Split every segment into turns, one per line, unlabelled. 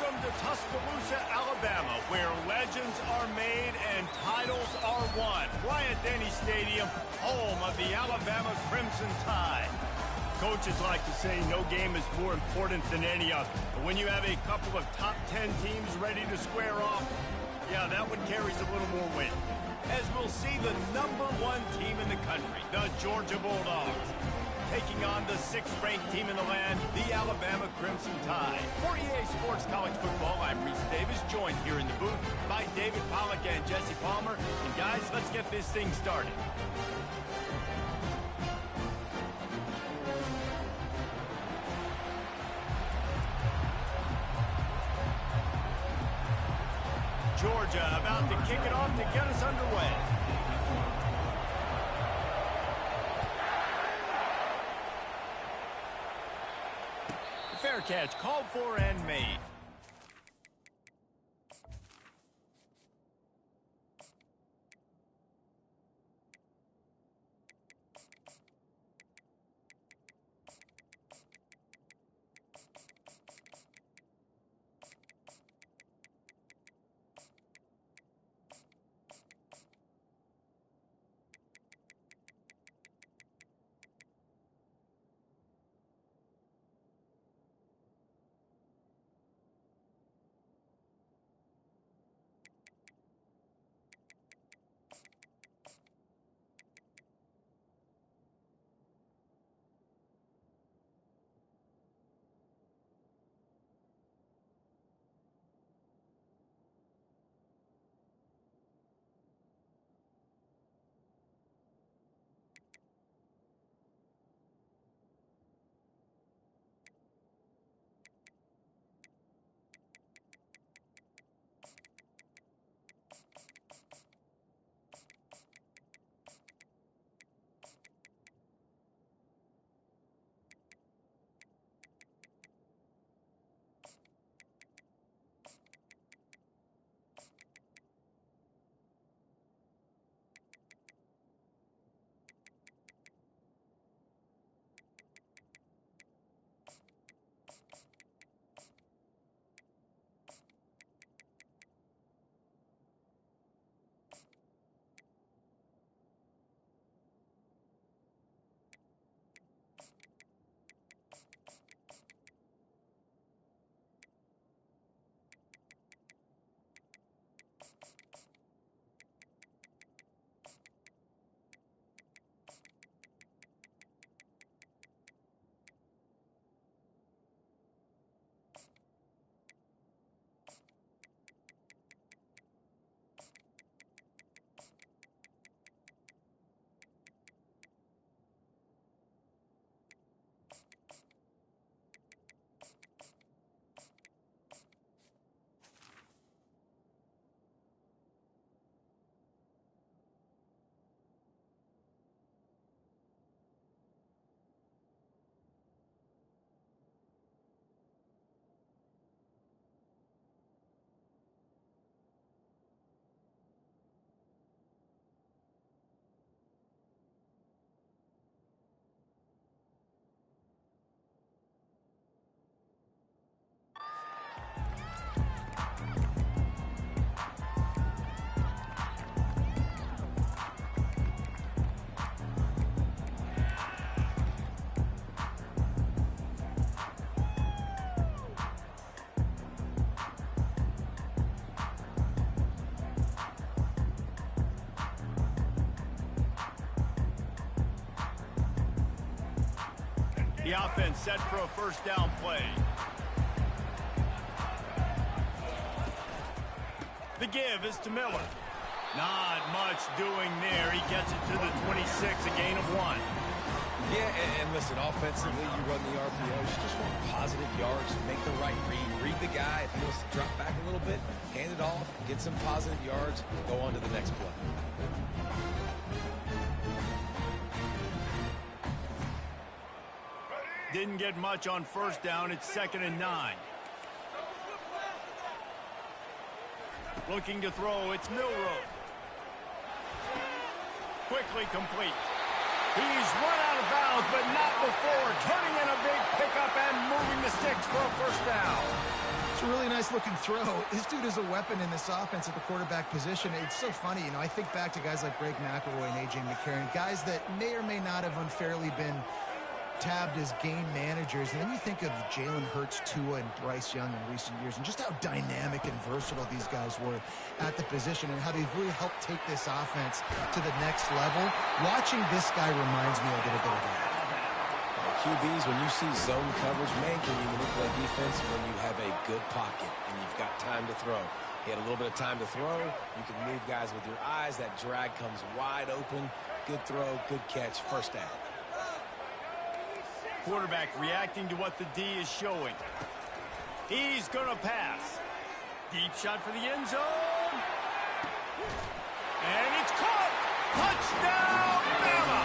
Welcome to Tuscaloosa, Alabama, where legends are made and titles are won. Bryant-Denny Stadium, home of the Alabama Crimson Tide. Coaches like to say no game is more important than any other. But when you have a couple of top 10 teams ready to square off, yeah, that one carries a little more weight. As we'll see the #1 team in the country, the Georgia Bulldogs, taking on the 6th-ranked team in the land, the Alabama Crimson Tide. For EA Sports College Football, I'm Reese Davis, joined here in the booth by David Pollack and Jesse Palmer. And guys, let's get this thing started. Georgia about to kick it off to get us underway. Fair catch called for and made. The offense set for a first down play. The give is to Miller. Not much doing there. He gets it to the 26, a gain of 1.
Yeah, and listen, offensively, you run the RPO. You just want positive yards, make the right read the guy. If he wants to drop back a little bit, hand it off, get some positive yards, go on to the next play.
Didn't get much on first down. It's 2nd and 9. Looking to throw. It's Milroe. Quickly complete. He's run out of bounds, but not before turning in a big pickup and moving the sticks for a first down.
It's a really nice-looking throw. This dude is a weapon in this offense at the quarterback position. It's so funny, I think back to guys like Greg McElroy and A.J. McCarron, guys that may or may not have unfairly been tabbed as game managers. And then you think of Jalen Hurts, Tua, and Bryce Young in recent years, and just how dynamic and versatile these guys were at the position and how they've really helped take this offense to the next level. Watching this guy reminds me a little bit of that.
QBs, when you see zone coverage, man, can you manipulate defense when you have a good pocket and you've got time to throw. He had a little bit of time to throw. You can move guys with your eyes. That drag comes wide open. Good throw, good catch, first down.
Quarterback reacting to what the D is showing. He's going to pass. Deep shot for the end zone. And it's caught. Touchdown, Bama!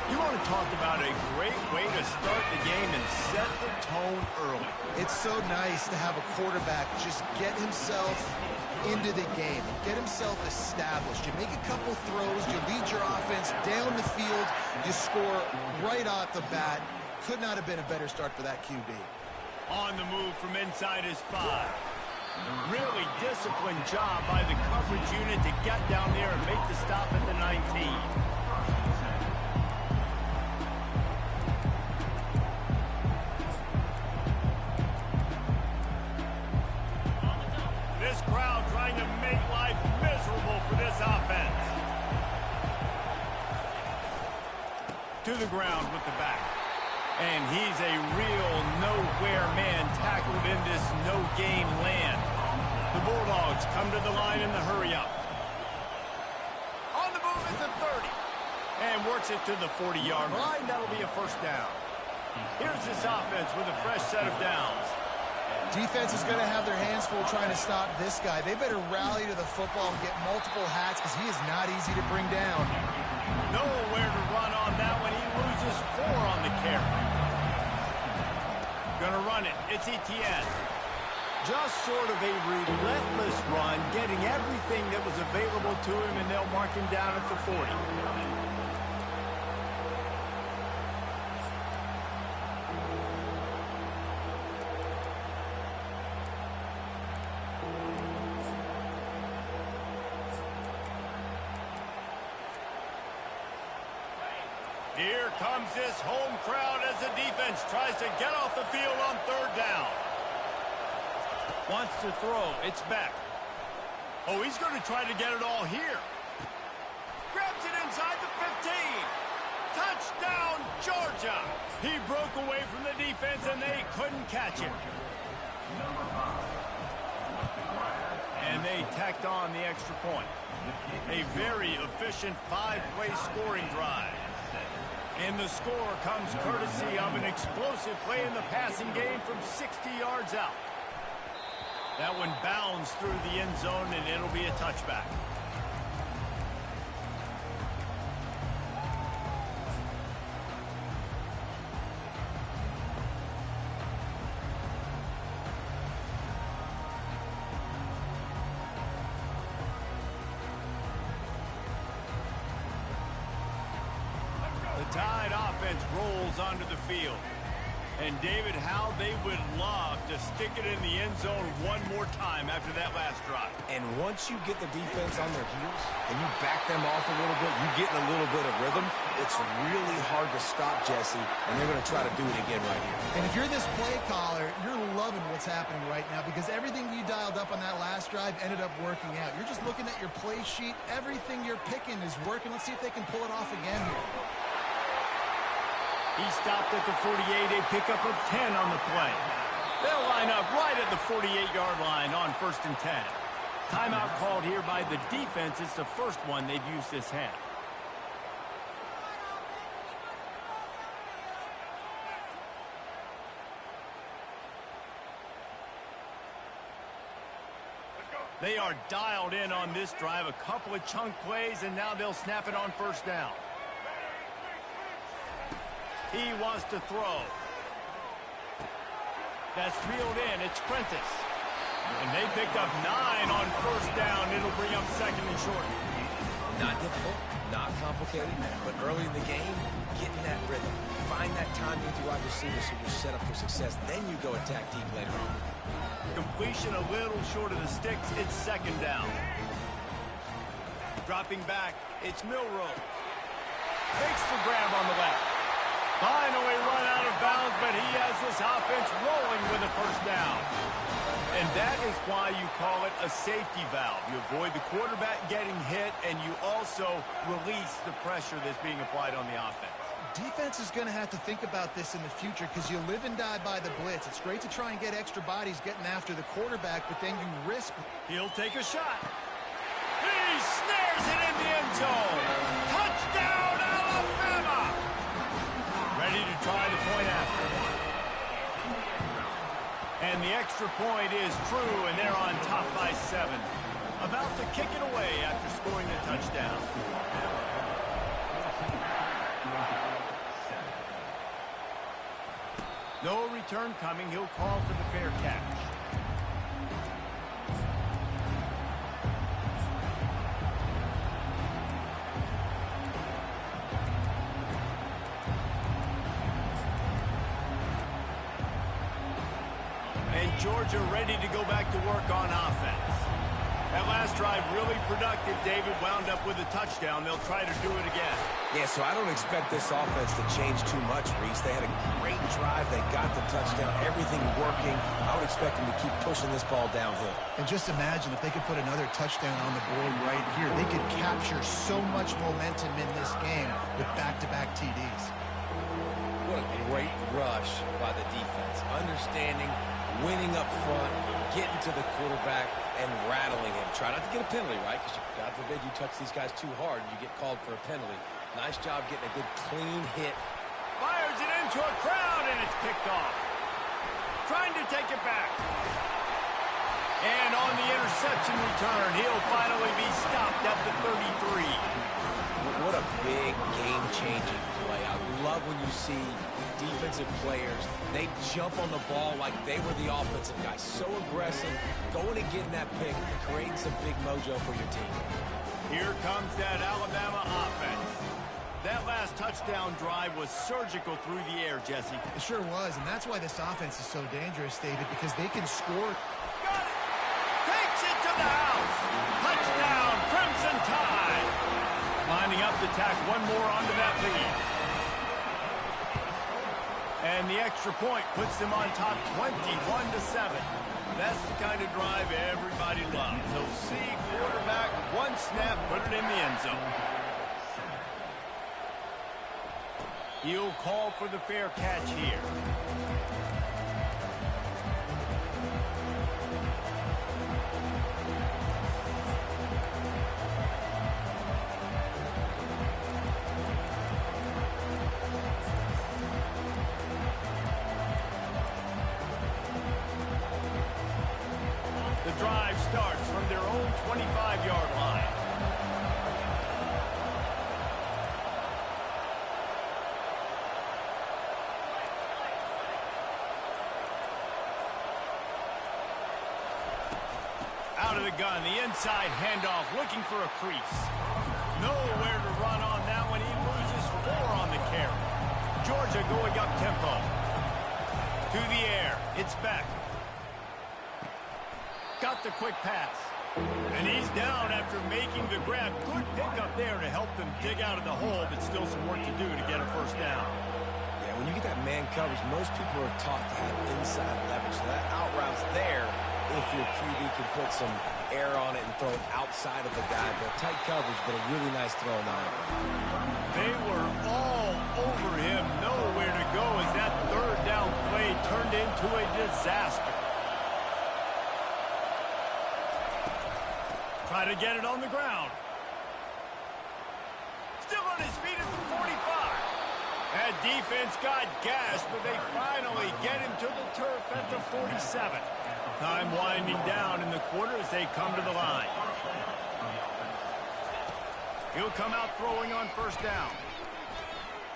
You want to talk about a great way to start the game and set the tone early.
It's so nice to have a quarterback just get himself into the game, get himself established. You make a couple throws, you lead your offense down the field, you score right off the bat. Could not have been a better start for that QB.
On the move from inside his 5. Really disciplined job by the coverage unit to get down there and make the stop at the 19. This crowd trying to make life miserable for this offense. To the ground with the back. And he's a real nowhere man tackled in this no-gain land. The Bulldogs come to the line in the hurry-up. On the move at the 30. And works it to the 40-yard line. That'll be a first down. Here's this offense with a fresh set of downs.
Defense is going to have their hands full trying to stop this guy. They better rally to the football and get multiple hats because he is not easy to bring down.
Nowhere to run on that one. He loses 4 on the carry. Gonna run it. It's Etienne. Just sort of a relentless run, getting everything that was available to him, and they'll mark him down at the 40. Here comes this home crowd as the defense tries to get off the field on 3rd down. Wants to throw. It's back. Oh, he's going to try to get it all here. Grabs it inside the 15. Touchdown, Georgia. He broke away from the defense, and they couldn't catch it. And they tacked on the extra point. A very efficient 5-play scoring drive. And the score comes courtesy of an explosive play in the passing game from 60 yards out. That one bounds through the end zone, and it'll be a touchback. Tide offense rolls onto the field. And David, how they would love to stick it in the end zone one more time after that last drive.
And once you get the defense on their heels and you back them off a little bit, you get in a little bit of rhythm, it's really hard to stop, Jesse, and they're going to try to do it again right here.
And if you're this play caller, you're loving what's happening right now because everything you dialed up on that last drive ended up working out. You're just looking at your play sheet. Everything you're picking is working. Let's see if they can pull it off again here.
He stopped at the 48, a pickup of 10 on the play. They'll line up right at the 48-yard line on 1st and 10. Timeout called here by the defense. It's the first one they've used this half. They are dialed in on this drive. A couple of chunk plays, and now they'll snap it on 1st down. He wants to throw. That's reeled in. It's Prentice. And they picked up 9 on 1st down. It'll bring up 2nd and short.
Not difficult, not complicated, but early in the game, get in that rhythm. Find that time with your wide receivers so you're set up for success. Then you go attack deep later on.
Completion a little short of the sticks. It's second down. Dropping back, it's Milroe. Takes the grab on the left. Finally run out of bounds, but he has this offense rolling with a first down. And that is why you call it a safety valve. You avoid the quarterback getting hit, and you also release the pressure that's being applied on the offense.
Defense is going to have to think about this in the future because you live and die by the blitz. It's great to try and get extra bodies getting after the quarterback, but then you risk.
He'll take a shot. He snares it in the end zone. Touchdown, Alabama! Ready to try the point after. And the extra point is true, and they're on top by 7. About to kick it away after scoring the touchdown. No return coming. He'll call for the fair catch. And Georgia ready to go back to work on offense. That last drive really productive. David wound up with a touchdown. They'll try to do it again.
Yeah, so I don't expect this offense to change too much, Reese. They had a great drive. They got the touchdown. Everything working. I would expect them to keep pushing this ball downhill.
And just imagine if they could put another touchdown on the board right here. They could capture so much momentum in this game with back-to-back TDs.
What a great rush by the defense. Understanding, winning up front, getting to the quarterback, and rattling him. Try not to get a penalty, right? Because God forbid you touch these guys too hard and you get called for a penalty. Nice job getting a good clean hit.
Fires it into a crowd, and it's picked off. Trying to take it back. And on the interception return, he'll finally be stopped at the 33.
What a big game-changing play. I love when you see defensive players, they jump on the ball like they were the offensive guy. So aggressive, going and getting that pick, creating some big mojo for your team.
Here comes that Alabama offense. That last touchdown drive was surgical through the air, Jesse.
It sure was, and that's why this offense is so dangerous, David, because they can score.
Got it! Takes it to the house! Touchdown, Crimson Tide! Lining up to tack one more onto that lead. And the extra point puts them on top 21-7. That's the kind of drive everybody loves. So see quarterback, one snap, put it in the end zone. He'll call for the fair catch here. The drive starts from their own 25-yard line. Out of the gun, the inside handoff, looking for a crease. Nowhere to run on that one. He loses 4 on the carry. Georgia going up tempo. To the air, it's Beck. Got the quick pass. And he's down after making the grab. Good pickup there to help them dig out of the hole, but still some work to do to get a first down.
Yeah, when you get that man coverage, most people are taught to have inside leverage. So that out route's there if your QB can put some air on it and throw it outside of the guy. But tight coverage, but a really nice throw in that.
They were all over him. Nowhere to go as that third down play turned into a disaster. Try to get it on the ground. Still on his feet at the 45. That defense got gashed, but they finally get him to the turf at the 47. Time winding down in the quarter as they come to the line. He'll come out throwing on first down.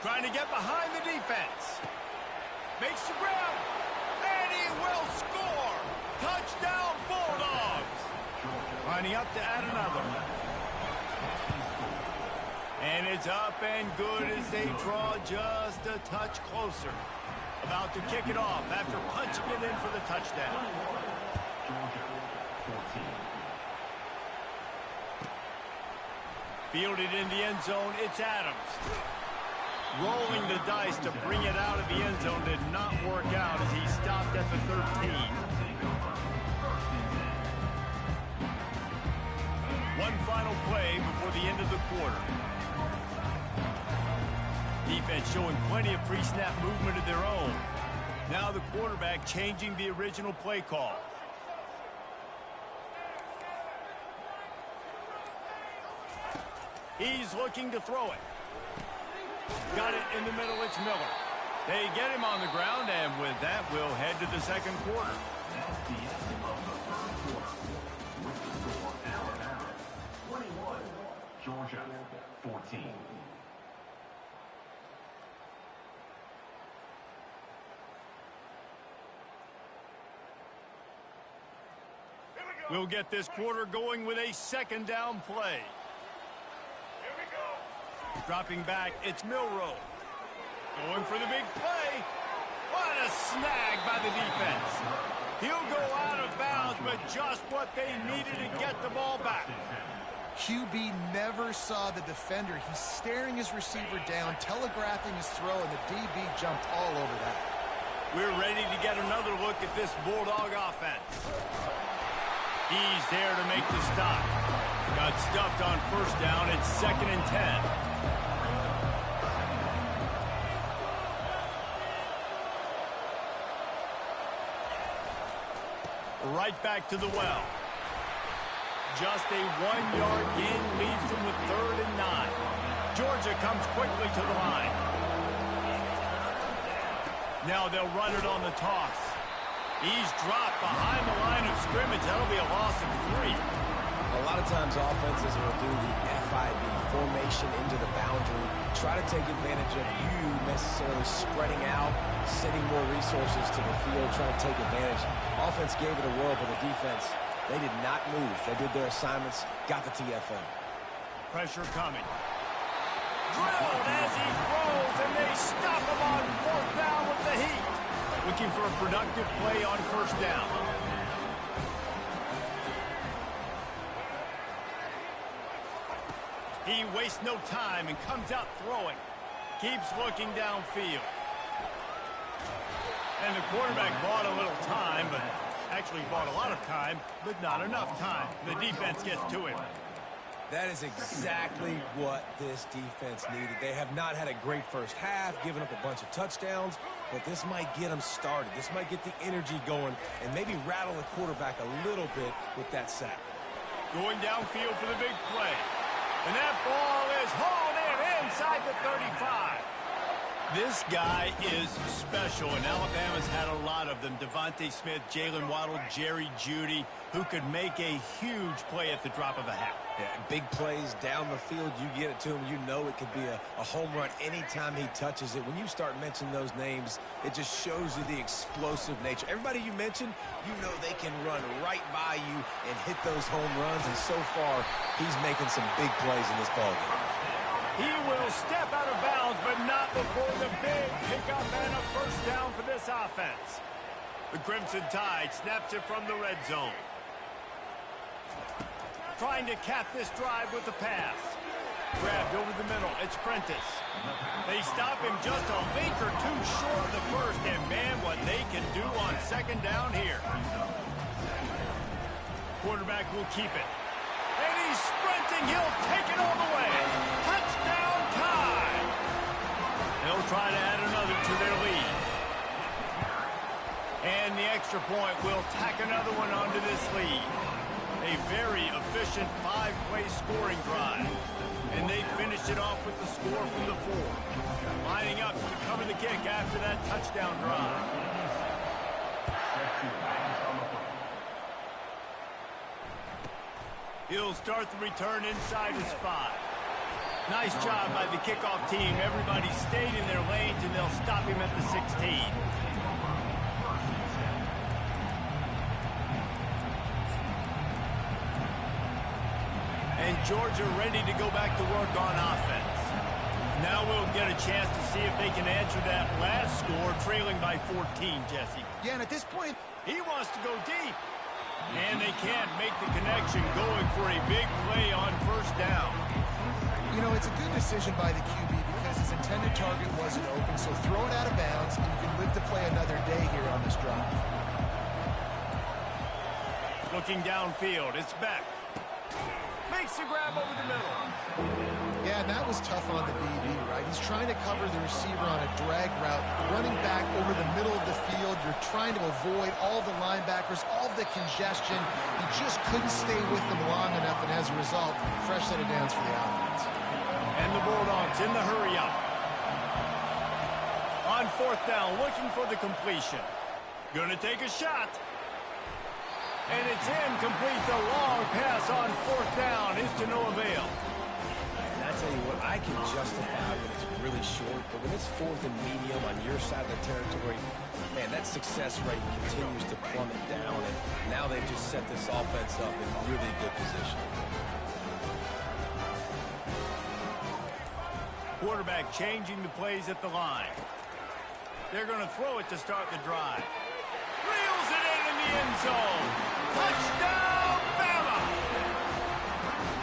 Trying to get behind the defense. Makes the grab. And he will score. Touchdown, Bulldogs. Lining up to add another. And it's up and good as they draw just a touch closer. About to kick it off after punching it in for the touchdown. Fielded in the end zone, it's Adams. Rolling the dice to bring it out of the end zone did not work out as he stopped at the 13. One final play before the end of the quarter. Defense showing plenty of pre-snap movement of their own. Now the quarterback changing the original play call. He's looking to throw it. Got it in the middle, it's Miller. They get him on the ground, and with that, we'll head to the second quarter.
Georgia, 14.
We'll get this quarter going with a second down play.
Here we go.
Dropping back, it's Milroe. Going for the big play. What a snag by the defense. He'll go out of bounds, but just what they needed to get the ball back.
QB never saw the defender. He's staring his receiver down, telegraphing his throw, and the DB jumped all over that.
We're ready to get another look at this Bulldog offense. He's there to make the stop. Got stuffed on first down. It's 2nd and 10. Right back to the well. Just a 1-yard gain leaves them with 3rd and 9. Georgia comes quickly to the line. Now they'll run it on the toss. He's dropped behind the line of scrimmage. That'll be a loss of 3.
A lot of times offenses will do the FIB, formation into the boundary, try to take advantage of you necessarily spreading out, sending more resources to the field, trying to take advantage. Offense gave it a whirl, but the defense, they did not move. They did their assignments, got the TFL.
Pressure coming. Drilled as he throws, and they stop him on 4th down with the heat. Looking for a productive play on 1st down. He wastes no time and comes out throwing. Keeps looking downfield. And the quarterback bought a little time, but actually bought a lot of time, but not enough time. The defense gets to him.
That is exactly what this defense needed. They have not had a great first half, given up a bunch of touchdowns, but this might get them started. This might get the energy going and maybe rattle the quarterback a little bit with that sack.
Going downfield for the big play. And that ball is hauled in inside the 35. This guy is special, and Alabama's had a lot of them. Devontae Smith, Jalen Waddle, Jerry Jeudy, who could make a huge play at the drop of a hat.
Yeah, big plays down the field, you get it to him, you know it could be a home run anytime he touches it. When you start mentioning those names, it just shows you the explosive nature. Everybody you mentioned, you know they can run right by you and hit those home runs, and so far, he's making some big plays in this ballgame.
He will step out of bounds, but not before the big pickup and a 1st down for this offense. The Crimson Tide snaps it from the red zone. Trying to cap this drive with the pass. Grabbed over the middle. It's Prentice. They stop him just a link or two short of the first, and man, what they can do on 2nd down here. Quarterback will keep it. And he's sprinting. He'll take it all the way. Touchdown time. They'll try to add another to their lead. And the extra point will tack another one onto this lead. A very efficient 5-play scoring drive. And they finished it off with the score from the 4. Lining up to cover the kick after that touchdown drive. He'll start the return inside his 5. Nice job by the kickoff team. Everybody stayed in their lanes, and they'll stop him at the 16. And Georgia ready to go back to work on offense. Now we'll get a chance to see if they can answer that last score, trailing by 14, Jesse.
Yeah, and at this point,
he wants to go deep. And they can't make the connection, going for a big play on first down.
you know, it's a good decision by the QB because his intended target wasn't open, so throw it out of bounds, and you can live to play another day here on this drive.
Looking downfield, it's Beck. Makes the grab over the middle.
Yeah, and that was tough on the DB, right? He's trying to cover the receiver on a drag route, running back over the middle of the field. You're trying to avoid all the linebackers, all the congestion. He just couldn't stay with them long enough, and as a result, fresh set of downs for the offense.
And the Bulldogs in the hurry up. On fourth down, looking for the completion. Gonna take a shot. And it's incomplete. The long pass on fourth down is to no avail.
And I tell you what, I can justify when it's really short, but when it's fourth and medium on your side of the territory, man, that success rate continues to plummet down, and now they've just set this offense up in really good position.
Quarterback changing the plays at the line. They're going to throw it to start the drive. Reels it in the end zone. Touchdown, Bama!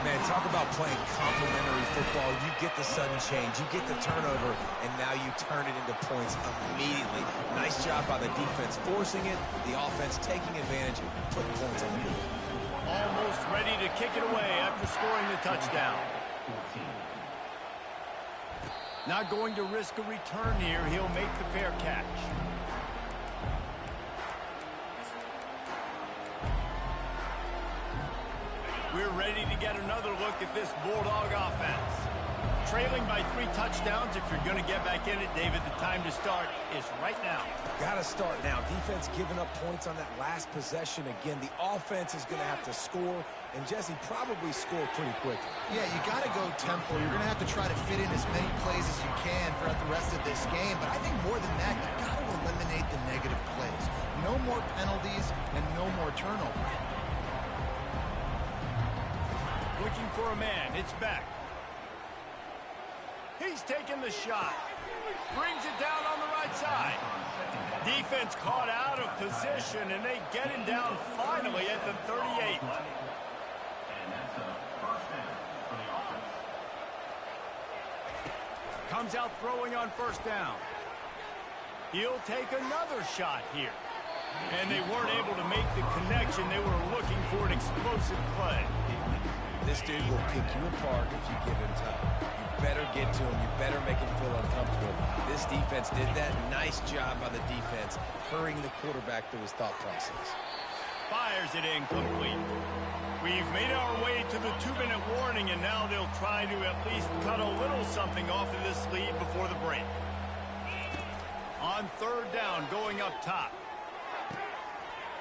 Man, talk about playing complementary football. You get the sudden change, you get the turnover, and now you turn it into points immediately. Nice job by the defense forcing it, the offense taking advantage, putting points on the board.
Almost ready to kick it away after scoring the touchdown. Not going to risk a return here. He'll make the fair catch. We're ready to get another look at this Bulldog offense. Trailing by 3 touchdowns. If you're going to get back in it, David, the time to start is right now.
Got to start now. Defense giving up points on that last possession. Again, the offense is going to have to score, and Jesse probably score pretty quickly.
Yeah, you got to go tempo. You're going to have to try to fit in as many plays as you can throughout the rest of this game. But I think more than that, you got to eliminate the negative plays. No more penalties and no more turnovers.
Looking for a man. It's back. He's taking the shot. Brings it down on the right side. Defense caught out of position, and they get him down finally at the 38. Comes out throwing on first down. He'll take another shot here. And they weren't able to make the connection. They were looking for an explosive play.
This dude will pick you apart if you give him time. You better get to him. You better make him feel uncomfortable. This defense did that. Nice job by the defense, hurrying the quarterback through his thought process.
Fires it incomplete. We've made our way to the 2-minute warning, and now they'll try to at least cut a little something off of this lead before the break. On third down, going up top.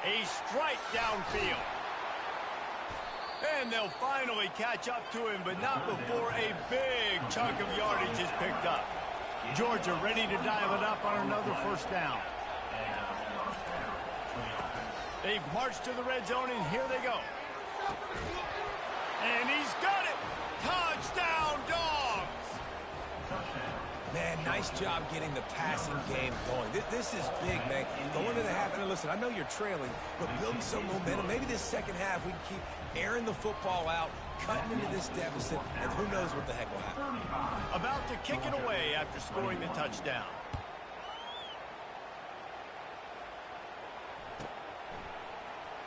A strike downfield. And they'll finally catch up to him, but not before a big chunk of yardage is picked up. Georgia ready to dial it up on another first down. They've marched to the red zone, and here they go. And he's got it! Touchdown, Dogs!
Man, nice job getting the passing game going. This is big, man. Going to the half, and listen, I know you're trailing, but building some momentum. Maybe this second half we can keep airing the football out, cutting into this deficit, and who knows what the heck will happen.
About to kick it away after scoring the touchdown.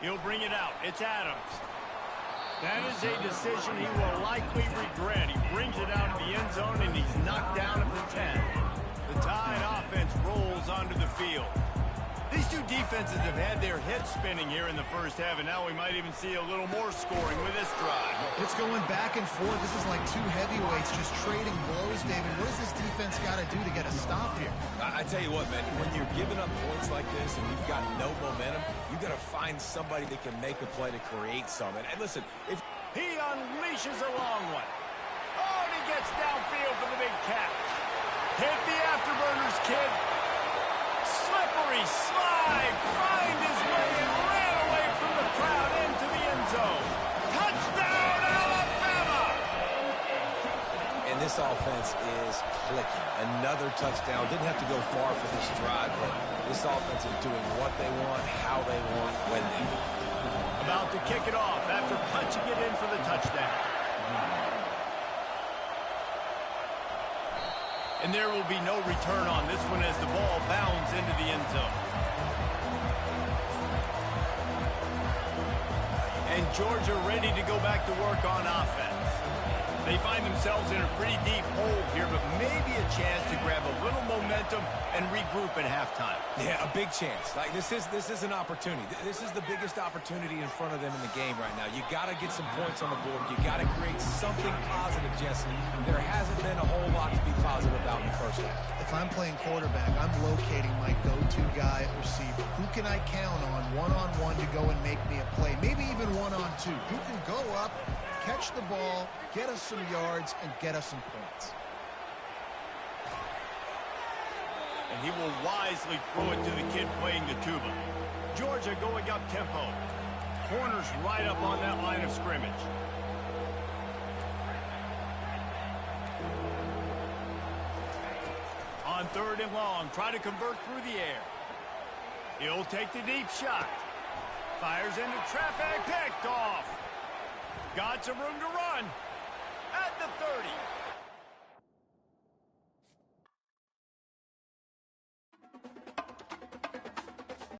He'll bring it out. It's Adams. That is a decision he will likely regret. He brings it out of the end zone, and he's knocked down at the 10. The Tide offense rolls onto the field. These two defenses have had their heads spinning here in the first half, and now we might even see a little more scoring with this drive.
It's going back and forth. This is like two heavyweights just trading blows, David. What does this defense got to do to get a stop here?
I tell you what, man, when you're giving up points like this and you've got no momentum, you got to find somebody that can make a play to create something. And listen, if
he unleashes a long one. Oh, and he gets downfield for the big catch. Hit the afterburners, kid. Slippery slide, find his way and ran away from the crowd into the end zone. Touchdown, Alabama!
this offense is clicking. Another touchdown. Didn't have to go far for this drive, but this offense is doing what they want, how they want, when they want.
About to kick it off after punching it in for the touchdown. And there will be no return on this one as the ball bounds into the end zone. And Georgia ready to go back to work on offense. They find themselves in a pretty deep hole here, but maybe a chance to grab a little momentum and regroup at halftime.
Yeah, a big chance. Like this is an opportunity. This is the biggest opportunity in front of them in the game right now. You got to get some points on the board. You got to create something positive, Jesse. There hasn't been a whole lot to be positive about in the first half.
If I'm playing quarterback, I'm locating my go-to guy at receiver. Who can I count on one-on-one to go and make me a play? Maybe even one-on-two. Who can go up, catch the ball, get us some yards, and get us some points.
And he will wisely throw it to the kid playing the tuba. Georgia going up tempo. Corners right up on that line of scrimmage. On 3rd and long, try to convert through the air. He'll take the deep shot. Fires into traffic, picked off. Got some room to run. At the 30.